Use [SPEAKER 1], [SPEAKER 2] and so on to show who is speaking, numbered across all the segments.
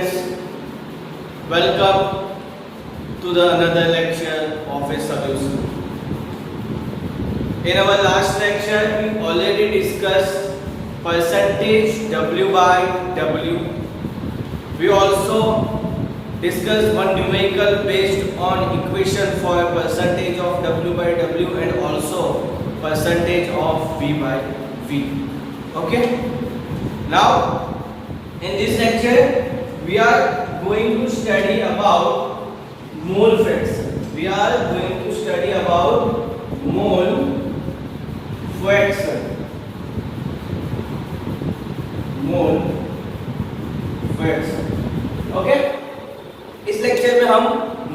[SPEAKER 1] students, welcome to the another lecture of a solution. In our last lecture we already discussed percentage W by W. We also discussed one numerical based on equation for a percentage of W by W and also percentage of V by V. Okay. Now in this lecture we are going to study about mole fraction. We are going to study about mole fraction. Mole fraction. Okay, इस lecture में हम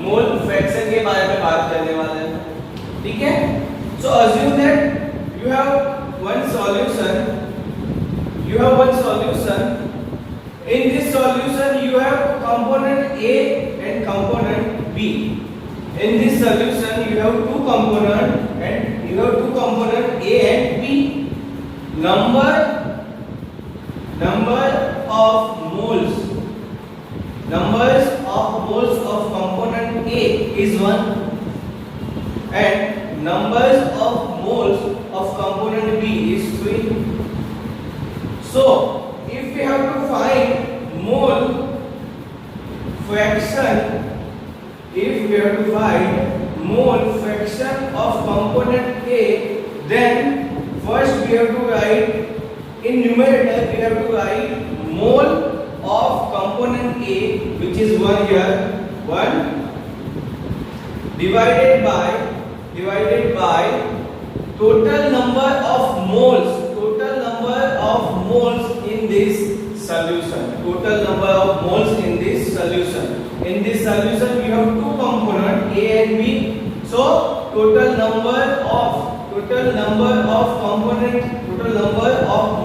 [SPEAKER 1] mole fraction के बारे में बात करने वाले हैं. ठीक है. So assume that you have one solution. In this solution you have component A and component B. In this solution you have two component A and B. Number of moles. Numbers of moles of component A is 1 and numbers of moles of component B is 3. So if we have to find mole fraction, of component A, then first we have to write in numerator, we have to write mole of component A, which is 1 here, 1 divided by total number of moles in this solution. In this solution we have two components A and B. So total number of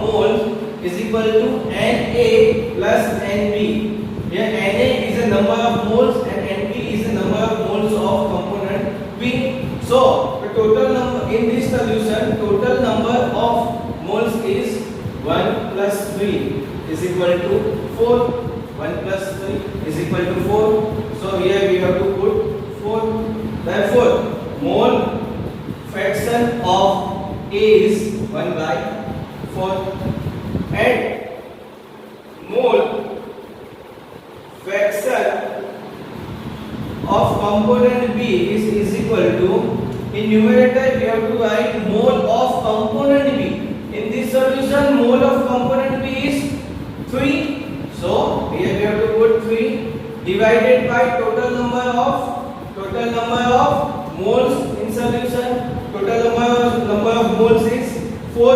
[SPEAKER 1] moles is equal to Na plus Nb. Here Na is the number of moles and Nb is the number of moles of component B. So the total number in this solution, total number of moles is 1 plus 3 is equal to 4. 1 plus 3 is equal to 4. So here we have to put 4. Therefore mole fraction of A is 1 by 4 and mole fraction of component B is equal to, in numerator we have to write mole of component B. In this solution mole of component B is 3. So here we have to put 3 divided by total number of moles in solution. Total number of moles is 4.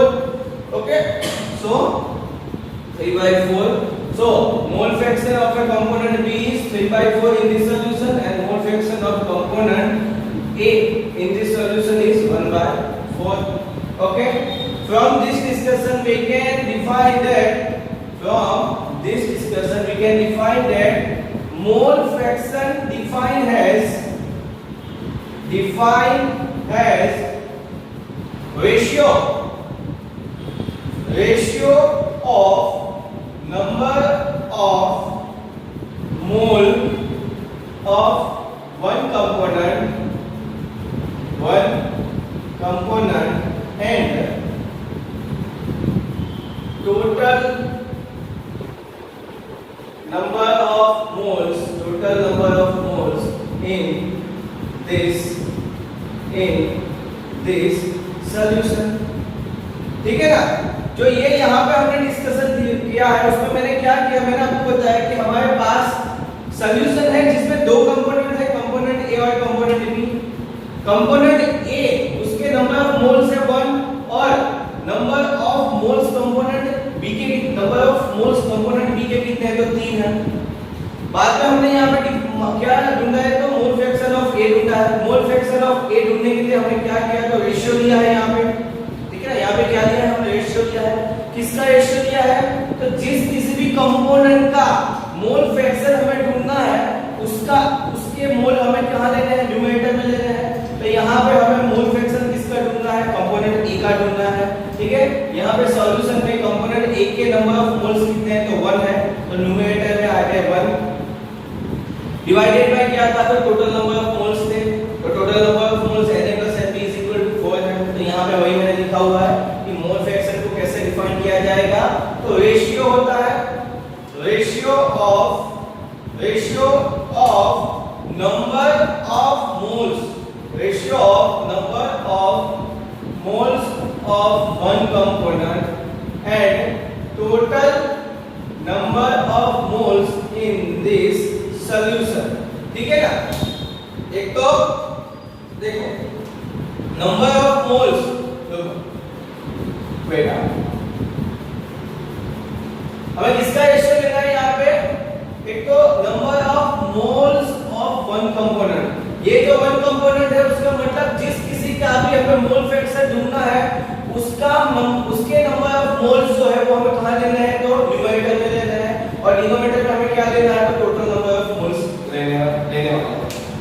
[SPEAKER 1] Okay. So 3 by 4. So mole fraction of a component B is 3 by 4 in this solution and mole fraction of component A in this solution is 1 by 4. Okay. From this discussion we can define that mole fraction defined as ratio of number of mole of one component and total number of moles in this solution. ठीक है ना. जो ये यहाँ पे हमने discussion किया है उसमें मैंने क्या किया, मैंने आपको बताया कि हमारे पास सॉल्यूशन है जिसमें दो कंपोनेंट है, कंपोनेंट ए और कंपोनेंट बी. कंपोनेंट ए उसके नंबर ऑफ मोल्स है 1 और number of moles component B के कितने हैं, तो 3 है. बाद में हमने यहाँ पे क्या ढूंढा है, तो मोल फ्रैक्शन ऑफ ए ढूंढा है. मोल फ्रैक्शन ऑफ ए ढूंढने के लिए हमने क्या किया, तो रेशियो लिया है यहाँ पे. ठीक है ना. यहाँ पे क्या लिया है, हमने रेशियो लिया है. किसका रेशियो लिया है, तो जिस किसी भी कंपोनेंट का मोल फ्रैक्शन हमें ढूंढना है उसके मोल हमें कहाँ लेने हैं, न्यूमरेटर में लेने हैं. तो यहाँ पे हमें मोल फ्रैक्शन किसका ढूंढना है, कंपोनेंट ए का ढूंढना है. ठीक है. यहाँ पे सॉल्यूशन में कंपोनेंट ए के नंबर ऑफ मोल्स कितने हैं, तो 1 है. तो न्यूमरेटर में आ गया 1 डिवाइडेड बाय क्या था, तो टोटल नंबर ऑफ मोल्स थे, तो total number of moles Na plus Nb is equal to 4 है। तो यहाँ पे वही मैंने लिखा हुआ है कि मोल फ्रैक्शन को कैसे डिफाइन किया जाएगा, तो रेशियो होता है ratio of number of moles of one component and total number of moles in this solution. ठीक है ना, एक तो देखो नंबर ऑफ मोल्स, बेटा हमें किसका रेशियो लेना है यहाँ पे, एक तो number of moles of one component, ये जो वन कंपोनेंट है उसका मतलब जिस किसी का भी हमें मोल फ्रैक्शन ढूंढना है उसके नंबर ऑफ मोल्स जो है वो हमें कहां लेना है, तो न्यूमरेटर में लेना है, और डिनोमिनेटर में हमें क्या लेना है, तो टोटल नंबर ऑफ मोल्स लेने वाला है।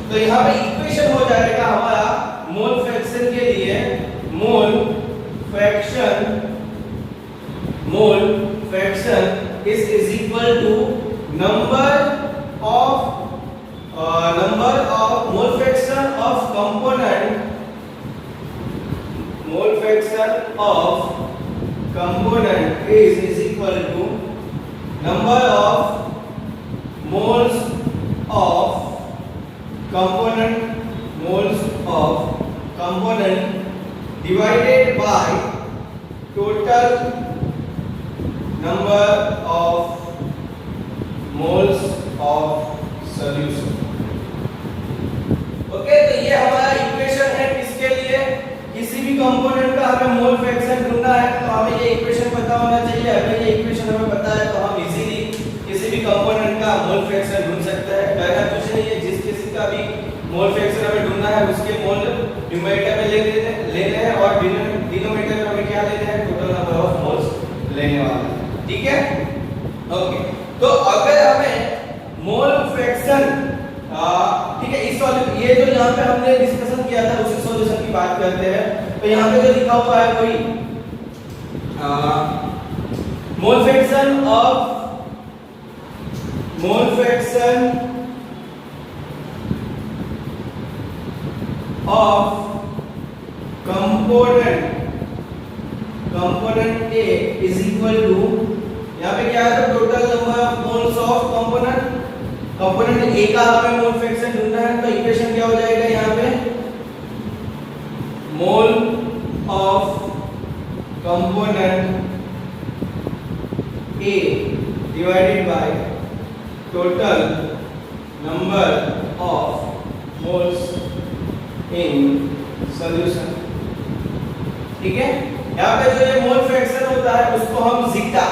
[SPEAKER 1] तो यहाँ पे इक्वेशन हो जाएगा हमारा मोल फ्रैक्शन के लिए, mole fraction is equal to number of mole fraction of component is equal to number of moles of component divided by total number of moles of solution। Okay, तो ये हमारा equation है किसके लिए, किसी भी कंपोनेंट का हमें मोल फ्रैक्शन ढूंढना है तो हमें ये इक्वेशन पता होना चाहिए। अगर ये इक्वेशन हमें पता है तो हम इजीली किसी भी कंपोनेंट का मोल फ्रैक्शन ढूंढ सकते हैं। पहला कुछ नहीं है, जिस किसी का भी मोल फ्रैक्शन हमें ढूंढना है उसके मोल न्यूमरेटर में लेने हैं और डिनोमिनेटर में हमें क्या लेना है, टोटल नंबर ऑफ मोल्स लेने वाला है। ठीक है, ओके। तो अगर हमें मोल फ्रैक्शन, ठीक है, ये जो यहाँ पे हमने डिस्कशन किया था उसी सॉल्यूशन की बात करते हैं। तो यहाँ पे जो लिखा हुआ है वही मोल fraction of component A is equal to, यहाँ पे क्या है, तो total number of moles of component A का हमें मोल फ्रैक्शन ढूंढना है। तो इक्वेशन क्या हो जाएगा यहाँ पे, mole of component A divided by total number of moles in solution. ठीक है, यहाँ पे जो ये मोल फ्रैक्शन होता है उसको हम जीटा,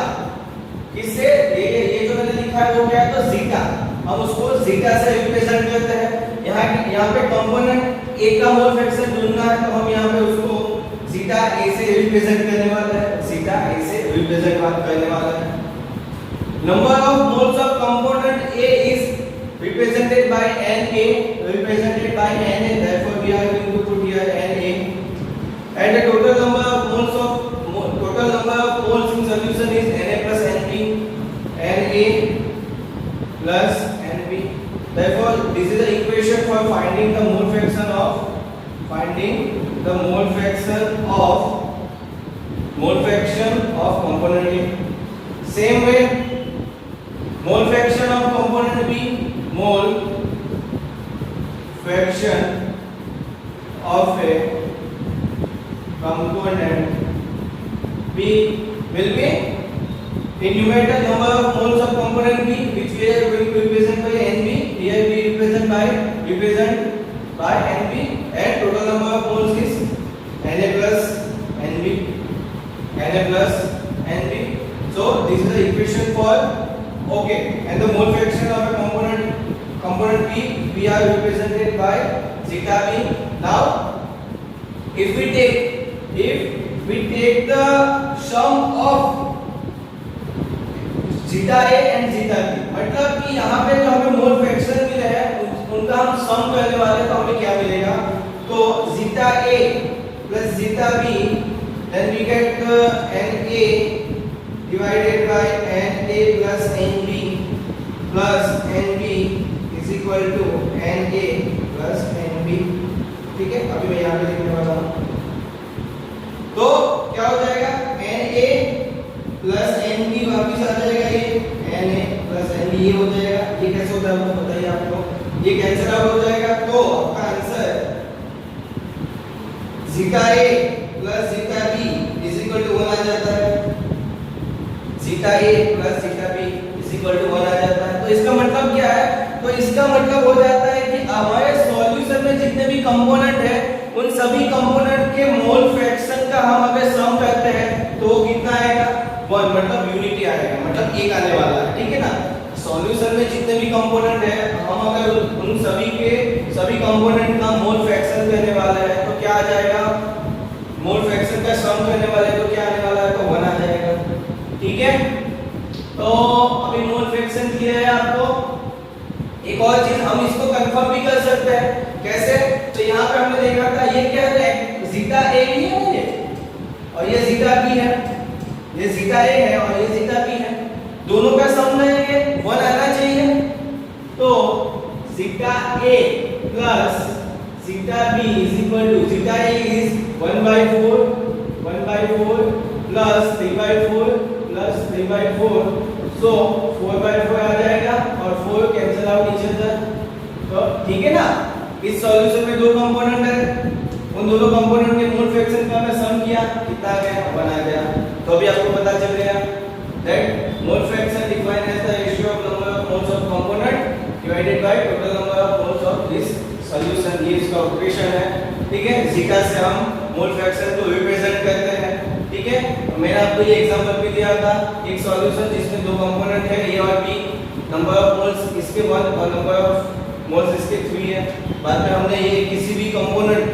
[SPEAKER 1] किससे, ये जो मैंने लिखा है वो क्या है, तो जीटा, हम उसको जीटा से रिप्रेजेंट करते हैं। यहाँ पे कंपोनेंट ए का मोल फ्रैक्शन ढूंढना है तो हम यहाँ पे उसको जीटा ए से रिप्रेजेंट करने वाला है, जीटा ए से रिप्रेजेंट करने वाला है। Number of moles of component A is represented by Na, therefore we are going to put here Na, and the total number of moles in solution is Na plus Nb, therefore this is the equation for finding the mole fraction of component A। Same way, mole fraction of component B, mole fraction of a component B will be in numerator number of moles of component B, which we are going to represent by Nb. Here we represent by Nb, and total number of moles is Na plus Nb. So this is the equation for, okay, and the mole fraction of a component B we are represented by zeta B. Now if we take the sum of zeta A and zeta B, मतलब कि यहाँ पे जो हमें mole fraction मिले हैं उनका हम सम करने वाले हैं, तो हमें क्या मिलेगा, तो zeta A plus zeta B, then we get Na divided by Na plus Nb plus N B is equal to N A plus N B. ठीक है, अभी मैं यहाँ पे लिखने वाला हूँ। तो क्या हो जाएगा, N A plus N B वापिस आ जाएगा, ये N A plus N B ये हो जाएगा। ये कैसे होता है आपको बताइए आपको, ये कैंसिल आउट हो जाएगा। तो आपका answer zeta A plus zeta B is equal to 1 आ जाता है। Zeta A plus zeta B is equal to 1 आ जाता है। तो इसका मतलब क्या है, तो इसका मतलब हो जाता है कि हमारे सॉल्यूशन में जितने भी कंपोनेंट है उन सभी कंपोनेंट के मोल फ्रैक्शन का हम अगर सम करते हैं तो कितना आएगा, 1, मतलब यूनिटी आएगा, मतलब 1 आने वाला है। ठीक है ना, सॉल्यूशन में जितने भी कंपोनेंट है हम अगर उन सभी कंपोनेंट का मोल फ्रैक्शन करने वाले हैं तो क्या आ जाएगा, मोल फ्रैक्शन का सम करने वाले तो क्या आने वाला है, तो 1 आ जाएगा। ठीक है, तो अभी मोल फ्रैक्शन किया है आपको। एक और चीज हम इसको कंफर्म भी कर सकते हैं, कैसे, तो यहाँ पे हमने देखा था ये क्या है, जीटा ए ही है ना ये, और ये जीटा बी है, ये जीटा ए है और ये जीटा बी है, दोनों का सम लेंगे 1 आना चाहिए। तो zeta A plus zeta B is equal to, zeta A is 1/4 plus 3/4 plus 3/4, so 4/4 आ जाएगा और 4 कैंसिल आउट ईच अदर। तो ठीक है ना, इस सॉल्यूशन में दो कंपोनेंट है, उन दोनों कंपोनेंट के मोल फ्रैक्शन का मैं सम किया, कितना आ गया, 1 आ गया। तो अभी आपको पता चल गया that mole fraction defined as the ratio of number of moles of component divided by total number of moles of this solution. ये इसका ऑपरेशन है। ठीक है, जीटा से हम मोल फ्रैक्शन को रिप्रेजेंट करते हैं। ठीक है, मैंने आपको ये एग्जांपल भी दिया था, एक सॉल्यूशन जिसमें दो कंपोनेंट है ए और बी, नंबर ऑफ मोल्स इसके 1 और नंबर ऑफ मोल्स इसके 3 है। बाद में हमने ये किसी भी कंपोनेंट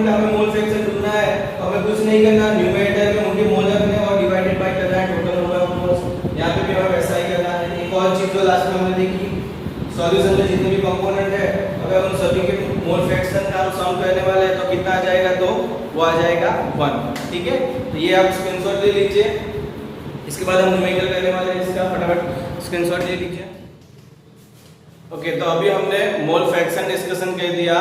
[SPEAKER 1] का हमें मोल फ्रैक्शन ढूंढना है तो हमें कुछ नहीं करना, न्यूमरेटर में उनके मोल रखने और डिवाइडेड बाय करना है टोटल नंबर ऑफ मोल्स। यहाँ पे भी हमें वैसा ही करना है। एक और चीज जो लास्ट में हमने देखी, सॉल्यूशन में जितने भी कंपोनेंट है अगर उन सभी के मोल फ्रैक्शन का हम सम करने वाले हैं तो कितना आ जाएगा, तो वो आ जाएगा 1। ठीक है, तो ये आप स्क्रीनशॉट ले लीजिए। इसके बाद हम न्यूमेरिकल करने वाले हैं, इसका फटाफट स्क्रीनशॉट ले लीजिए। ओके, तो अभी हमने मोल फ्रैक्शन डिस्कशन कर दिया,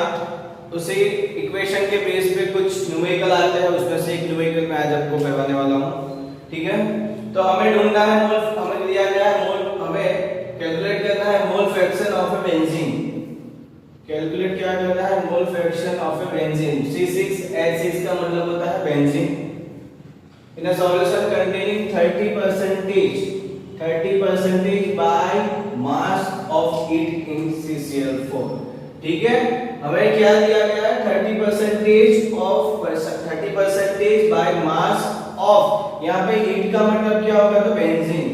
[SPEAKER 1] उसी इक्वेशन के बेस पे कुछ न्यूमेरिकल आते हैं, उसमें से एक न्यूमेरिकल मैं आज आपको करवाने वाला हूँ। ठीक है, तो हमें ढूंढना है मोल, हमें दिया गया है मोल, हमें कैलकुलेट करना है mole fraction of A benzene. Calculate क्या करना है, mole fraction of A benzene. C6H6 का मतलब होता है benzene. In a solution containing 30% by mass of it in CCl4। ठीक है, हमें क्या दिया गया है, 30% बाय मास ऑफ, यहाँ पे हीट का मतलब क्या होगा, तो benzene,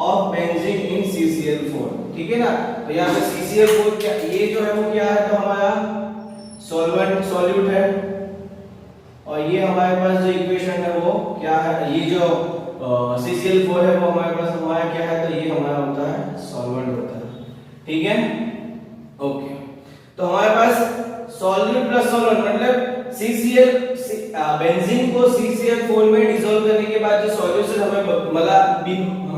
[SPEAKER 1] of benzene in CCl4। ठीक है ना, तो यहाँ पे CCl4 क्या, ये जो है वो क्या है, तो हमारा सॉल्यूट है, और ये हमारे पास जो इक्वेशन है वो क्या है, ये जो CCl4 है वो हमारे पास हमारा क्या है, तो ये हमारा होता है सॉल्वेंट होता है। ठीक है, ओके, तो हमारे पास सॉल्यूट प्लस सॉल्वेंट मतलब बेंजीन को CCl4 में डिसॉल्व करने के बाद जो सॉल्यूशन हमें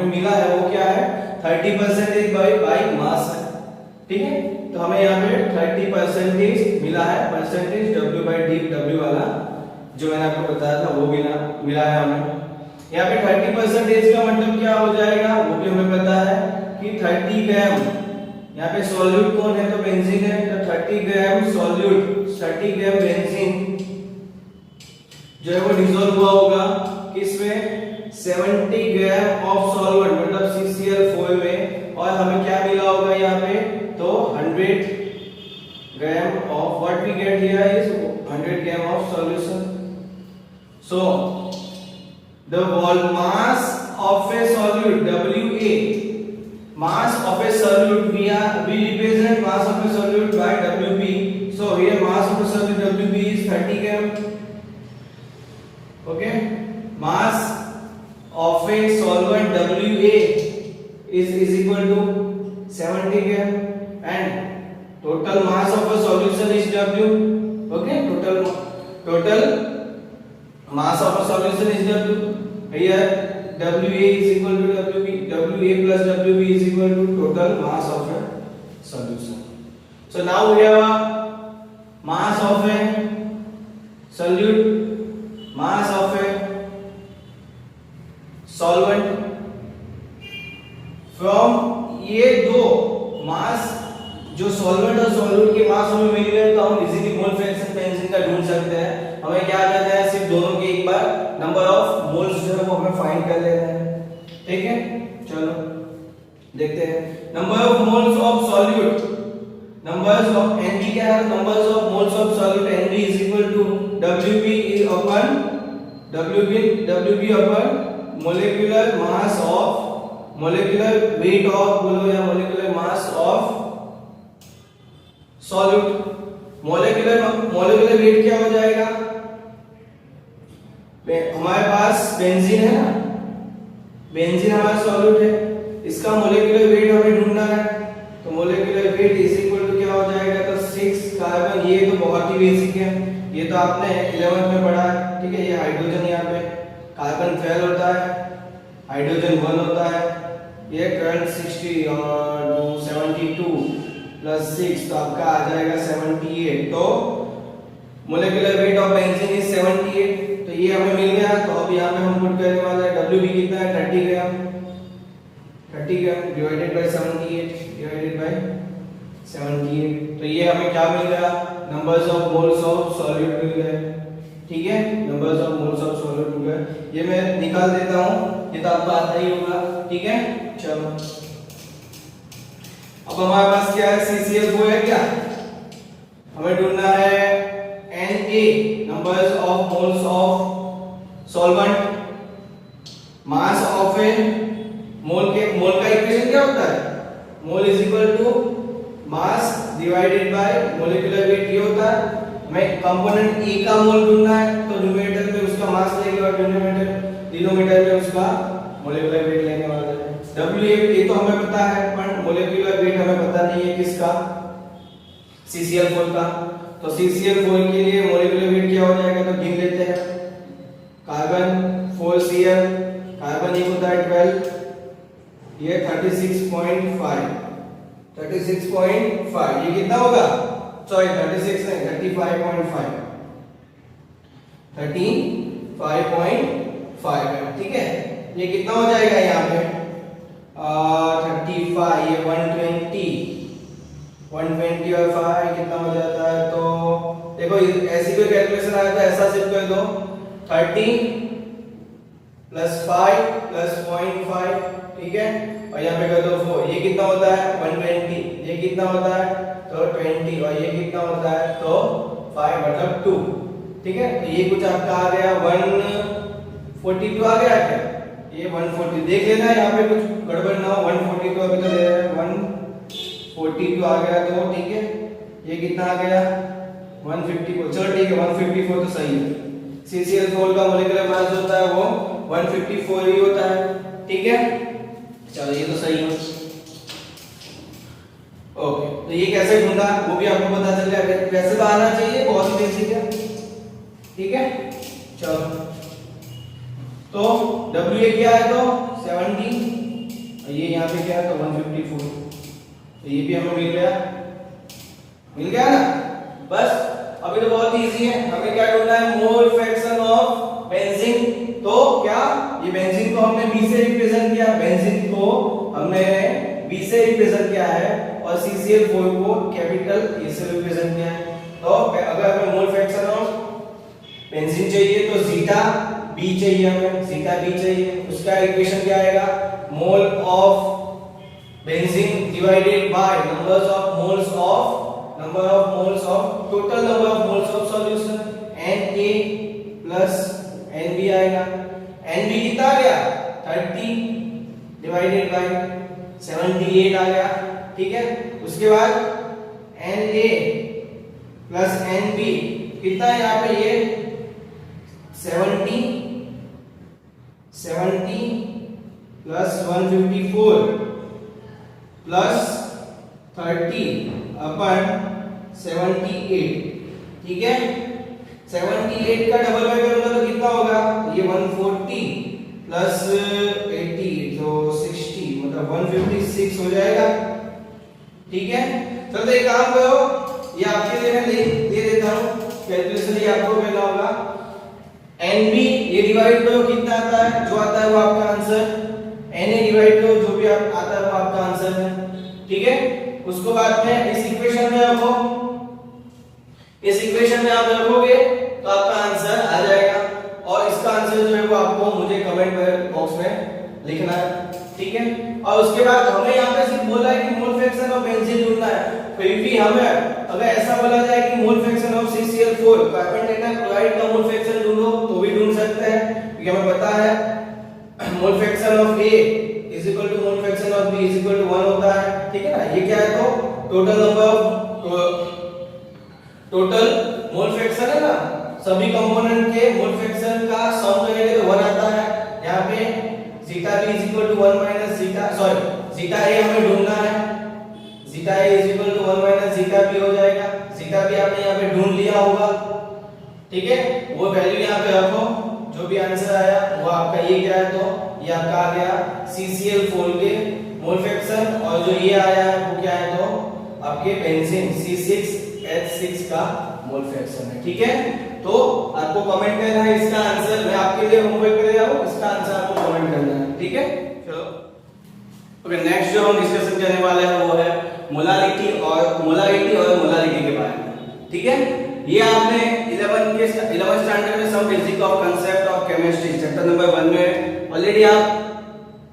[SPEAKER 1] मिला है वो क्या है, 30% बाय मास है। ठीक है, तो हमें यहाँ पे 30% मिला है, परसेंटेज W/D वाला जो मैंने आपको बताया था वो मिला है हमें। यहाँ पे 30% का मतलब क्या हो जाएगा, वो भी हमें पता है कि 30 ग्राम, यहाँ पे सॉल्यूट कौन है, तो बेंजीन है, तो 30 ग्राम सॉल्यूट, 30 ग्राम बेंजीन जो है वो डिसॉल्व हुआ होगा किसमें, 70 ग्राम ऑफ सॉल्वेंट मतलब CCl4 में, और हमें क्या मिला होगा यहाँ पे, तो 100 gram of what we get here is 100 gram of solution. So the whole mass of a solute, WA, mass of a solute, we represent mass of a solute by WB. So here mass of a solute WB is 30 gram. Okay, mass of a solvent WA is equal to 70 gram, and total mass of a solution is W. Okay, total mass of a solution is W. Here WA is equal to WB, WA plus WB is equal to total mass of a solution. So now we have a mass of a solute, mass of a solvent. From ये दो मास जो solvent और solute के मास हमें मिल गए तो हम easily mole fraction benzene का ढूंढ सकते हैं। हमें क्या करना है, सिर्फ दोनों के एक बार नंबर ऑफ मोल्स जो है वो हमें फाइंड कर लेना है। ठीक है, चलो देखते हैं। Number of moles of solute, numbers of Nb क्या है, numbers of moles of solute Nb is equal to Wb upon molecular mass of molecular weight of बोलो या molecular mass of solute। molecular weight क्या हो जाएगा, हमारे पास benzene है ना, बेंजीन हमारा सॉल्यूट है, इसका molecular weight हमें ढूंढना है। तो molecular weight is equal to क्या हो जाएगा, तो 6 कार्बन, ये तो बहुत ही बेसिक है, ये तो आपने 11th में पढ़ा है। ठीक है, ये हाइड्रोजन यहाँ पे कार्बन 12 होता है, हाइड्रोजन 1 होता है, ये करंट 60 और 72 प्लस 6 तो आपका आ जाएगा 78। तो molecular weight of benzene is 78। तो ये हमें मिल गया। तो अब यहाँ पे हम पुट करने वाला है WB कितना है, 30 gram, 30 gram divided by 78 divided by 78। तो ये हमें क्या मिल गया, numbers of moles of solute मिल गए। ठीक है, numbers of moles of solute मिल गए। ये मैं निकाल देता हूँ, ये तो आपको आता ही होगा। ठीक है, चलो अब हमारे पास क्या है, CCl4 है क्या, हमें ढूंढना है Na, numbers of moles of solvent, mass of a mole का इक्वेशन क्या होता है, mole is equal to mass divided by molecular weight, ये होता है। हमें कंपोनेंट E का मोल ढूंढना है, तो न्यूमरेटर में उसका मास लेंगे और डिनोमिनेटर में उसका मोलेकुलर वेट लेने वाला है। WA ये तो हमें पता है, पर मोलेकुलर वेट हमें पता नहीं है किसका, CCl4 का। तो CCl4 के लिए मोलेकुलर वेट क्या हो जाएगा, तो गिन लेते हैं। कार्बन 4Cl, कार्बन एक होता है 12, ये 36.5, 36.5, ये कितना होगा, सॉरी 36 नहीं 35.5, 35.5 है। ठीक है, ये कितना हो जाएगा यहाँ पे 35, ये 120 और 5 कितना हो जाता है। तो देखो ऐसी कोई कैलकुलेशन आया तो ऐसा सिर्फ कर दो, 30 प्लस 5 प्लस 0.5। ठीक है, और यहाँ पे कर दो 4, ये कितना होता है 120, ये कितना होता है तो 20, और ये कितना होता है तो 5 मतलब 2। ठीक है, तो ये कुछ आपका आ गया 142 आ गया क्या, ये 140 देख लेना यहाँ पे कुछ गड़बड़ ना हो, 142 अभी तो दे रहा है 142 आ गया। तो ठीक है, ये कितना आ गया 154, चलो ठीक है 154 तो सही है। CCl4 का मोलेकुलर मास होता है वो 154 ही होता है। ठीक है, चलो ये तो सही है। ओके, तो ये कैसे ढूंढा वो भी आपको पता चल गया, वैसे तो आना चाहिए, बहुत ही बेसिक है। ठीक है, चलो तो WA क्या है तो 70, और ये यहाँ पे क्या है तो 154, तो ये भी हमें मिल गया ना। बस अभी तो बहुत इजी है, हमें क्या ढूंढना है, मोल फ्रैक्शन ऑफ बेंजीन। तो क्या ये बेंजीन को हमने B से रिप्रेजेंट किया, बेंजीन को हमने B से रिप्रेजेंट किया है, और CCl4 को कैपिटल A से रिप्रेजेंट किया है। तो अगर हमें मोल फ्रैक्शन ऑफ बेंजीन चाहिए तो जीटा B चाहिए, हमें जीटा B चाहिए। उसका इक्वेशन क्या आएगा, mole of benzene divided by number of moles of total number of moles of solution, Na plus Nb आएगा। Nb कितना आ गया 30 डिवाइडेड बाय 78 आ गया। ठीक है, उसके बाद Na प्लस Nb कितना है यहाँ पे, ये 70 प्लस 154 प्लस 30 अपन 78। ठीक है, 78 का डबल में करूंगा तो कितना होगा, ये 140 प्लस 80 तो 60 मतलब 156 हो जाएगा। ठीक है, चलो एक काम करो, ये आपके लिए मैं दे देता हूं कैलकुलेशन, ये आपको करना होगा। NB ये डिवाइड करो, कितना आता है, जो आता है वो आपका आंसर, NA डिवाइड करो, जो भी आता है वो आपका आंसर है। ठीक है, उसको बाद में इस इक्वेशन में रखो, इस इक्वेशन में आप रखोगे तो आपका आंसर आ जाएगा, और इसका आंसर जो है वो आपको मुझे कमेंट बॉक्स में लिखना है। ठीक है, और उसके बाद हमें यहाँ पे सिर्फ बोला है कि मोल फ्रैक्शन ऑफ बेंजीन ढूंढना है, फिर भी हमें अगर ऐसा बोला जाए कि मोल fraction of CCl4 carbon tetrachloride का मोल फ्रैक्शन ढूंढो तो भी ढूंढ सकते हैं, क्योंकि हमें पता है mole fraction of A is equal to mole fraction of B is equal to 1 होता है। ठीक है ना, ये क्या है, तो total number of total mole fraction है ना, सभी कंपोनेंट के मोल फ्रैक्शन का सम करेंगे तो 1 आता है। यहाँ पे zeta B is equal to 1 minus zeta, sorry zeta A हमें ढूंढना है, zeta A is equal to 1 minus zeta B हो जाएगा। zeta B आपने यहाँ पे ढूंढ लिया होगा। ठीक है, वो वैल्यू यहाँ पे रखो, जो भी आंसर आया वो आपका ये क्या है, तो ये आपका आ गया CCl4 के मोल फ्रैक्शन, और जो ये आया है वो क्या है, तो आपके बेंजीन C6H6 का मोल फ्रैक्शन है। ठीक है, तो आपको कमेंट करना है इसका आंसर, मैं आपके लिए होमवर्क कर रहा हूं, इसका आंसर आपको कमेंट करना है। ठीक है, चलो ओके, नेक्स्ट जो हम डिस्कशन करने वाले हैं वो है मोलारिटी और मोलारिटी के बारे में। ठीक है, ये आपने 11 स्टैंडर्ड में some basic of concept of chemistry chapter number 1 में ऑलरेडी आप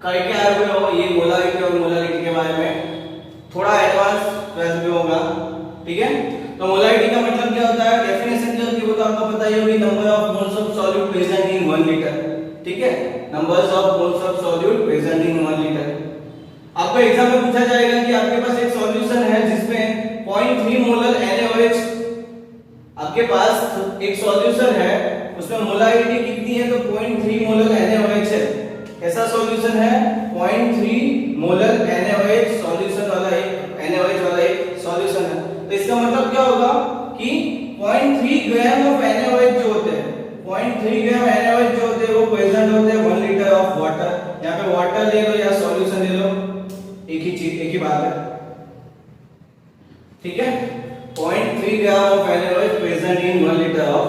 [SPEAKER 1] करके आए हुए हो, ये मोलारिटी और मोलारिटी के बारे में थोड़ा एडवांस 12th में होगा। ठीक है, तो मोलारिटी का मतलब क्या होता है, डेफिनेशन क्या होती है वो तो आपको पता ही होगी, number of moles of solute present in 1 litre. ठीक है, numbers of moles of solute present in 1 litre. आपको एग्जाम में पूछा जाएगा कि आपके पास एक सॉल्यूशन है जिसमें 0.3 मोलर NaOH, आपके पास एक सॉल्यूशन है उसमें मोलारिटी कितनी है, तो 0.3 मोलर NaOH है। कैसा सॉल्यूशन है, 0.3 मोलर NaOH सॉल्यूशन वाला एक NaOH वाला एक सॉल्यूशन है। तो इसका मतलब क्या होगा कि 0.3 ग्राम ऑफ NaOH जो होते हैं, 0.3 ग्राम NaOH जो होते हैं वो प्रेजेंट होते हैं 1 लीटर ऑफ वाटर। यहाँ पे वाटर ले लो या सॉल्यूशन ले लो, एक ही चीज, एक ही बात है। ठीक है, 0.3 gram of NaOH present in 1 litre of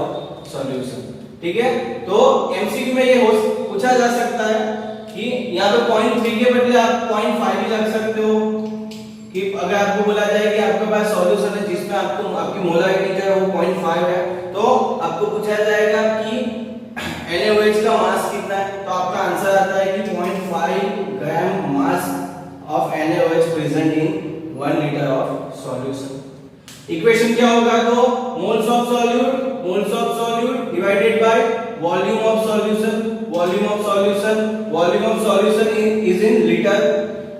[SPEAKER 1] solution. ठीक है, तो एमसीक्यू में ये पूछा जा सकता है कि यहाँ पे 0.3 के बदले आप 0.5 भी रख सकते हो, कि अगर आपको बोला जाए कि आपके पास सॉल्यूशन है जिसमें आपको आपकी मोलारिटी जो है वो 0.5 है, तो आपको पूछा जाएगा कि NaOH का मास कितना है, तो आपका आंसर आता है कि 0.5 gram mass of NaOH present in 1 litre of solution. Equation क्या होगा, तो moles of solute divided by volume of solution, volume of solution is in litre,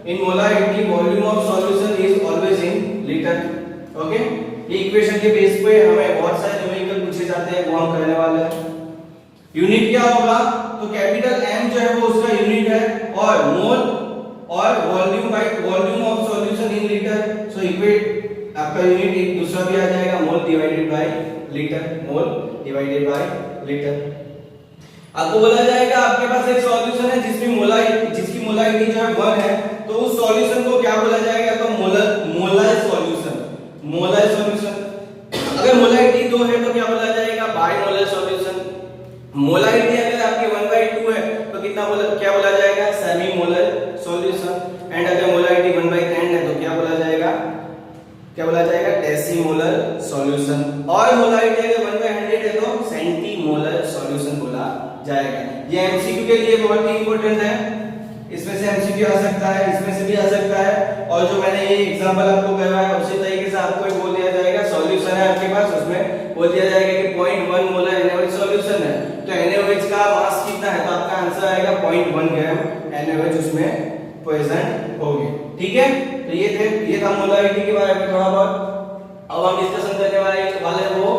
[SPEAKER 1] in molarity volume of solution is always in liter। Okay, ये equation के base पे हमें बहुत सारे numerical पूछे जाते हैं, वो हम करने वाले हैं। यूनिट क्या होगा, तो कैपिटल M जो है वो उसका यूनिट है, और मोल और volume of solution in litre, so equate आपका यूनिट एक दूसरा भी आ जाएगा, मोल divided by litre, mole divided by litre. आपको बोला जाएगा आपके पास एक सॉल्यूशन है जिसकी मोलारिटी जो है 1 है, तो उस सॉल्यूशन को क्या बोला जाएगा, तो मोलर सॉल्यूशन। अगर मोलारिटी 2 है तो क्या बोला जाएगा, बाइमोलर सॉल्यूशन। मोलारिटी अगर आपकी 1/2 है तो क्या बोला जाएगा, सेमी मोलर सॉल्यूशन। एंड अगर मोलारिटी 1/10 है तो क्या बोला जाएगा डेसीमोलर सॉल्यूशन। और मोलारिटी अगर 1/100 है तो सेंटीमोलर सॉल्यूशन बोला जाएगा। ये एमसीक्यू के लिए बहुत ही इंपॉर्टेंट है, इसमें से एमसीक्यू आ सकता है, इसमें से भी आ सकता है, और जो मैंने ये एग्जांपल आपको करवाया उसी तरीके से आपको बोल दिया जाएगा, सॉल्यूशन है आपके पास, उसमें बोल दिया जाएगा कि 0.1 मोलर NaOH सॉल्यूशन है, तो NaOH का मास कितना है, तो आपका आंसर आएगा 0.1 ग्राम NaOH उसमें प्रेजेंट होगी। ठीक है, तो ये था मोलारिटी के बारे में थोड़ा बहुत। अब हम डिस्कशन करने वाले वो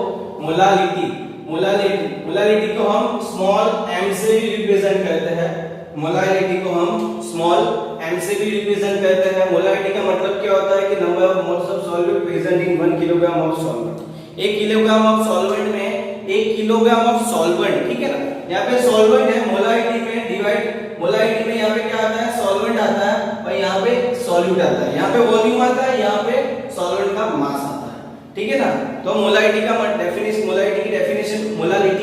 [SPEAKER 1] मोलारिटी को हम स्मॉल m से भी रिप्रेजेंट करते हैं, मोलारिटी को हम स्मॉल m से भी रिप्रेजेंट करते हैं। मोलारिटी का मतलब क्या होता है कि number of moles of solute present in 1 kilogram of solvent. 1 kilogram of solvent में 1 किलोग्राम ऑफ सॉल्वेंट, ठीक है ना, यहाँ पे सॉल्वेंट है, मोलारिटी में डिवाइड, मोलारिटी में यहाँ पे क्या आता है, सॉल्वेंट आता है और यहाँ पे सॉल्यूट आता है, यहाँ पे वॉल्यूम आता है, यहाँ पे सॉल्वेंट का मास आता है, ठीक है ना। तो मोलारिटी का डेफिनेशन, मोलारिटी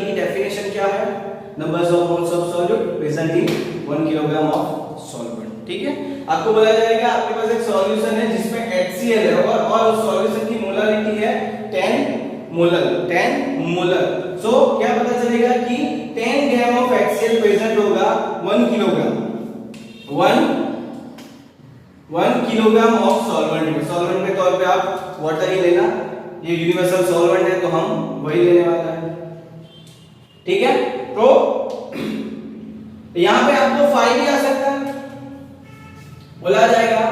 [SPEAKER 1] की डेफिनेशन क्या है, numbers of moles of solute present in 1 kilogram of solvent, ठीक है। आपको बोला जाएगा आपके पास एक सॉल्यूशन है जिसमें HCl है और उस सॉल्यूशन की मोलारिटी है 10 मोलर। सो क्या पता चलेगा कि 10 ग्राम ऑफ HCl प्रेजेंट होगा 1 किलोग्राम, 1 किलोग्राम ऑफ सॉल्वेंट में। सॉल्वेंट के तौर पे आप वाटर ही लेना, ये यूनिवर्सल सॉल्वेंट है तो हम वही लेने वाला है, ठीक है। तो यहां पे आपको 5 भी आ सकता है, बोला जाएगा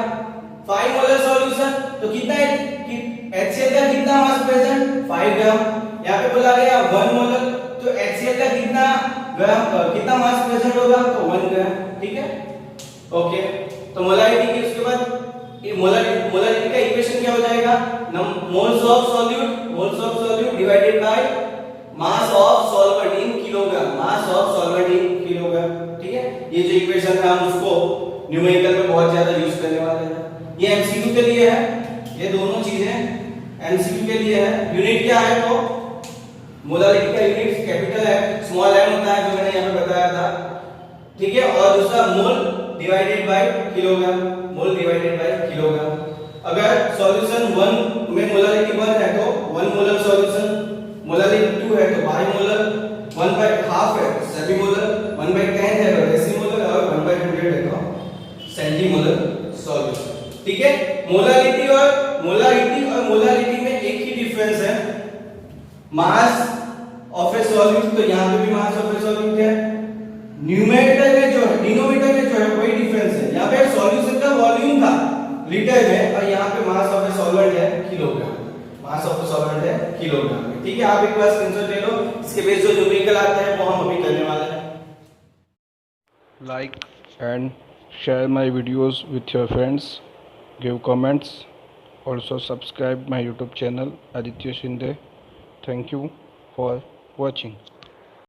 [SPEAKER 1] 5 मोलर सॉल्यूशन, तो कितना है HCl का कितना मास प्रेजेंट, 5 ग्राम। यहां पे बोला गया 1 मोलर, तो HCl का कितना ग्राम, कितना मास प्रेजेंट होगा, तो 1 ग्राम, ठीक है, ओके। तो मोलारिटी की, उसके बाद ये मोलारिटी का इक्वेशन क्या हो जाएगा, moles of solute divided by mass of solvent in kilogram, mass of solvent in kilogram, ठीक है। ये जो इक्वेशन है हम उसको न्यूमेरिकल में बहुत ज्यादा यूज करने वाले हैं। ये एमसीक्यू के लिए है, ये दोनों चीजें एमसीक्यू के लिए है। यूनिट क्या है, तो मोलारिटी का यूनिट कैपिटल है, स्मॉल m होता है जो मैंने यहाँ पे बताया था, ठीक है। और दूसरा मोल divided by kilogram, mole divided by kilogram. अगर सॉल्यूशन 1 में मोलारिटी 1 है तो 1 मोलर सॉल्यूशन, मोलारिटी 2 है तो बाई मोलर, 1/2 है सेमी मोलर, 1/10 है तो डेसीमोलर और 1/100 है तो सेंटीमोलर सॉल्यूशन, ठीक है। मोलारिटी और मोलारिटी में एक ही डिफरेंस है, मास ऑफ ए सॉल्यूट, तो यहां पे भी मास ऑफ ए सॉल्यूट है। न्यूमेरेटर में जो है, डिनोमिनेटर में जो है वही डिफरेंस है, यहां पे सॉल्यूशन का वॉल्यूम था लीटर में और यहां पे मास ऑफ ए सॉल्वेंट है kilogram, mass of a solvent है किलोग्राम में, ठीक है। आप एक बार स्क्रीनशॉट ले लो, इसके बेस जो न्यूमेरिकल आता है वो हम अभी करने वाले हैं।
[SPEAKER 2] Like and share my videos with your friends, give comments, also subscribe my YouTube channel Aditya Shinde. Thank you for watching.